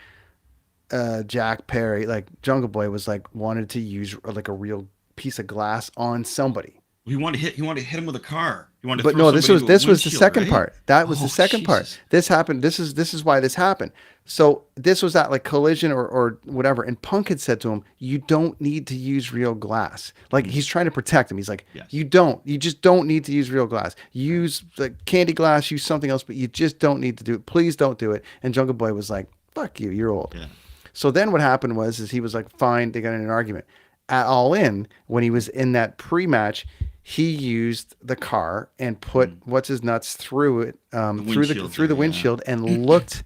Jack Perry, like Jungle Boy, was like wanted to use like a real piece of glass on somebody. He wanted to hit him with a car. He wanted to But throw no, somebody into a this was the windshield, second right? part. That was the Oh, second part. Jesus. This happened. This is why this happened. So this was that like collision or whatever. And Punk had said to him, "You don't need to use real glass." Like he's trying to protect him. He's like, Yes. "You don't. You just don't need to use real glass. Use like candy glass. Use something else. But you just don't need to do it. Please don't do it." And Jungle Boy was like, "Fuck you. You're old." Yeah. So then what happened was is he was like, "Fine." They got in an argument. At All In, when he was in that pre-match, he used the car and put what's his nuts through it, The windshield through the there, yeah. windshield, and looked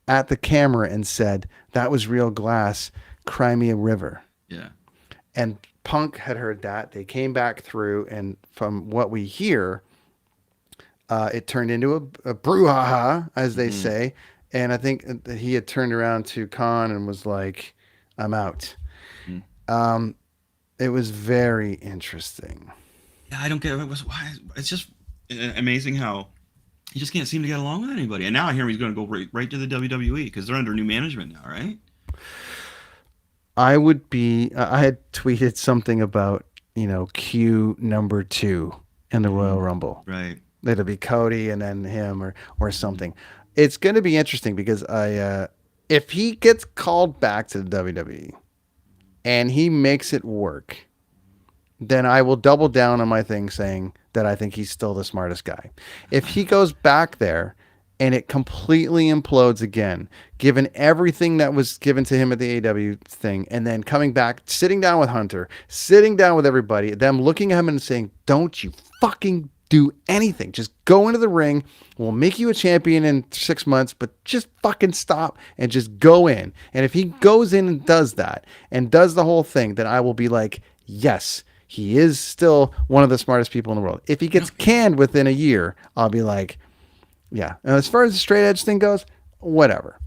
at the camera and said, "That was real glass. Cry me a river." Yeah. And Punk had heard that. They came back through, and from what we hear, it turned into a brouhaha, as they say. And I think that he had turned around to Khan and was like, "I'm out." It was very interesting. Yeah, I don't get it. Why. It's just amazing how he just can't seem to get along with anybody. And now I hear he's going to go right to the WWE because they're under new management now, right? I would be. I had tweeted something about Q number 2 in the Royal Rumble. Right. It'll be Cody and then him or something. It's going to be interesting because if he gets called back to the WWE and he makes it work, then I will double down on my thing saying that I think he's still the smartest guy. If he goes back there and it completely implodes again, given everything that was given to him at the AW thing, and then coming back, sitting down with Hunter, sitting down with everybody, them looking at him and saying, "Don't you fucking do anything. Just go into the ring. We'll make you a champion in 6 months, but just fucking stop and just go in." And if he goes in and does that and does the whole thing, then I will be like, yes, he is still one of the smartest people in the world. If he gets canned within a year, I'll be like, yeah. And as far as the straight edge thing goes, whatever.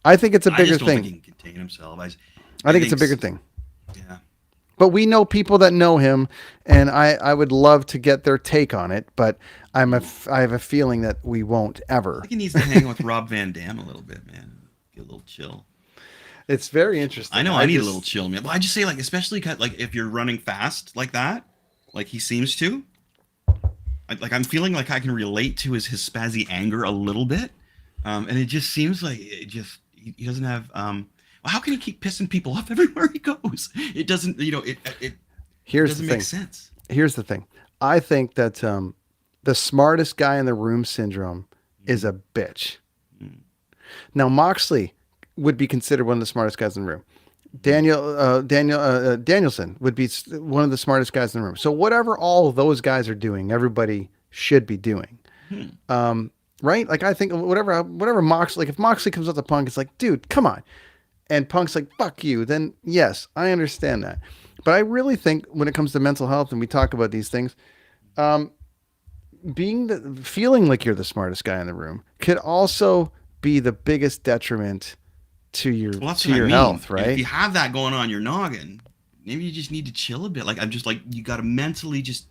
I think it's a I bigger just don't thing. think he can contain himself. I think it's a bigger thing. Yeah. But we know people that know him, and I would love to get their take on it, but I have a feeling that we won't ever. I think he needs to hang with Rob Van Dam a little bit, man. Get a little chill. It's very interesting. I know I need a little chill, man. But I just say, like, especially like if you're running fast like that, like he seems to, I'm feeling like I can relate to his spazzy anger a little bit, and it just seems like he doesn't have. Well, how can he keep pissing people off everywhere he goes? It doesn't, it Here's doesn't the make thing. sense. Here's the thing. I think that the smartest guy in the room syndrome is a bitch. Now Moxley would be considered one of the smartest guys in the room. Danielson would be one of the smartest guys in the room. So whatever all those guys are doing, everybody should be doing. Right? Like I think whatever Moxley, like if Moxley comes up to Punk, it's like, dude, come on. And Punk's like, fuck you. Then yes, I understand that. But I really think when it comes to mental health and we talk about these things, feeling like you're the smartest guy in the room could also be the biggest detriment to your health, right? If you have that going on your noggin, maybe you just need to chill a bit. Like I'm just like, you got to mentally just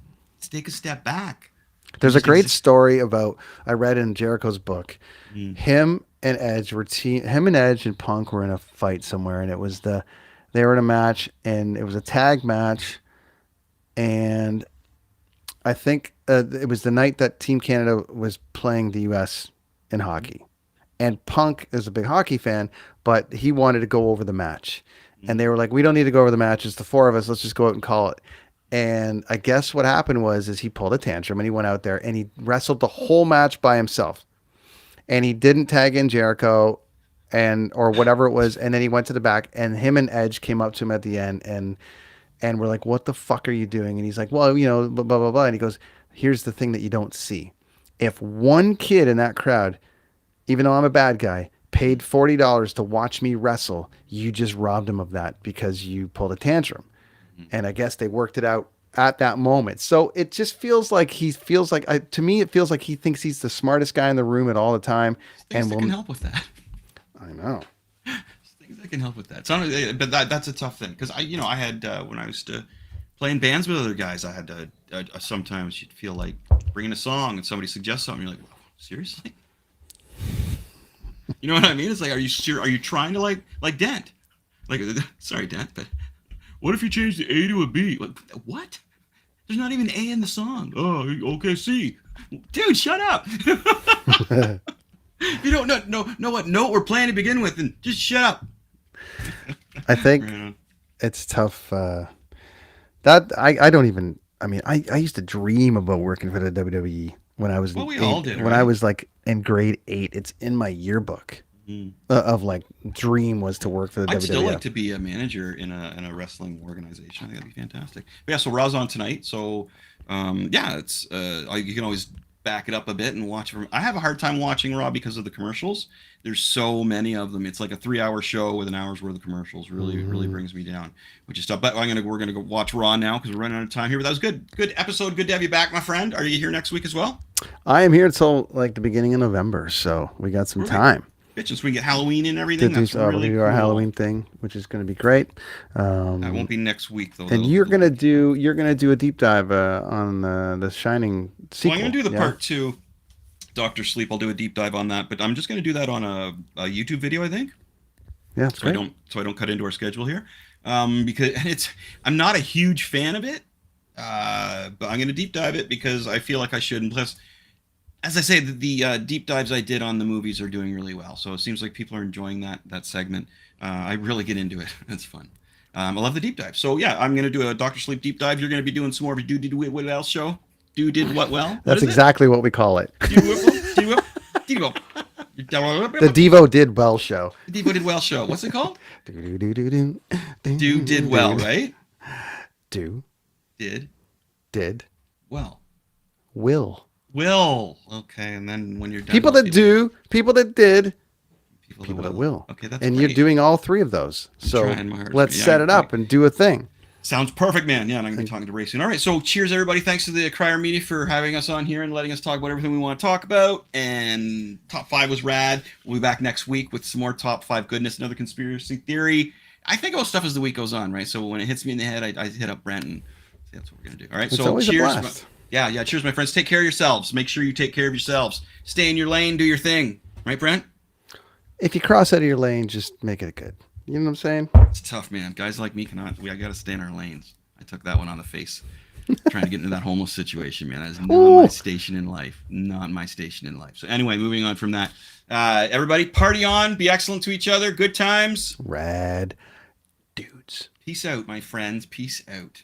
take a step back. There's a great story about I read in Jericho's book. Him and Edge and Punk were in a fight somewhere, and they were in a match, and it was a tag match, and I think it was the night that Team Canada was playing the U.S. in hockey. And Punk is a big hockey fan, but he wanted to go over the match. And they were like, we don't need to go over the match. It's the four of us. Let's just go out and call it. And I guess what happened was he pulled a tantrum and he went out there and he wrestled the whole match by himself. And he didn't tag in Jericho or whatever it was. And then he went to the back and him and Edge came up to him at the end and we're like, what the fuck are you doing? And he's like, well, blah, blah, blah, blah. And he goes, here's the thing that you don't see. If one kid in that crowd, even though I'm a bad guy, paid $40 to watch me wrestle, you just robbed him of that because you pulled a tantrum. And I guess they worked it out at that moment. So it just feels like to me, it feels like he thinks he's the smartest guy in the room at all the time. Things that can help with that. I know. Things that can help with that. But that's a tough thing. Because I had, when I was playing bands with other guys, I had to, sometimes you'd feel like bringing a song and somebody suggests something. You're like, seriously? You know what I mean? It's like, are you trying to like Dent? Like, sorry, Dent, but what if you change the A to a B? Like, what? There's not even A in the song. Oh, okay, C. Dude, shut up. If you don't know what note we're playing to begin with, then just shut up. I think it's tough. That I don't even. I mean, I used to dream about working for the WWE when I was. Well, we all did. When I was like in grade 8, it's in my yearbook of like dream was to work for the WWE. I'd still like to be a manager in a wrestling organization. I think that'd be fantastic. But yeah, so Raw's on tonight. So it's you can always back it up a bit and watch from. I have a hard time watching Raw because of the commercials. There's so many of them. It's like a 3-hour show with an hour's worth of commercials. Really brings me down, which is tough. But we're gonna go watch Raw now because we're running out of time here. But that was good episode. Good to have you back, my friend. Are you here next week as well? I am here until like the beginning of November, so we got some time. Since we get Halloween and everything, that's really cool. Our Halloween thing, which is going to be great. That won't be next week though. And you're gonna do a deep dive on the Shining sequel. Well, I'm gonna do the part 2, Doctor Sleep. I'll do a deep dive on that, but I'm just gonna do that on a YouTube video, I think. Yeah, that's great. So I don't cut into our schedule here, because I'm not a huge fan of it, but I'm gonna deep dive it because I feel like I should. And plus, as I say, the deep dives I did on the movies are doing really well. So it seems like people are enjoying that segment. I really get into it. It's fun. I love the deep dive. So yeah, I'm going to do a Dr. Sleep deep dive. You're going to be doing some more of a Dude Did What Well show. Dude Did What Well? That's exactly what we call it. Devo. The Devo Did Well show. The Devo Did Well show. What's it called? Dude Did Well, right? Did well. Will. Okay, and then when you're done, people that do, people that did, people that will. Okay, that's and great. You're doing all 3 of those. So let's set it up and do a thing. Sounds perfect, man. Yeah, and I'm going to be talking to Ray soon. All right, so cheers, everybody. Thanks to the Crier Media for having us on here and letting us talk about everything we want to talk about. And top 5 was rad. We'll be back next week with some more top 5 goodness, another conspiracy theory. I think about stuff as the week goes on, right? So when it hits me in the head, I hit up Brent and that's what we're going to do. All right, so cheers. Yeah, cheers, my friends. Take care of yourselves. Make sure you take care of yourselves. Stay in your lane, do your thing. Right, Brent? If you cross out of your lane, just make it good. You know what I'm saying? It's tough, man. Guys like me I got to stay in our lanes. I took that one on the face. Trying to get into that homeless situation, man. That is not my station in life. Not my station in life. So anyway, moving on from that. Everybody, party on. Be excellent to each other. Good times. Rad dudes. Peace out, my friends. Peace out.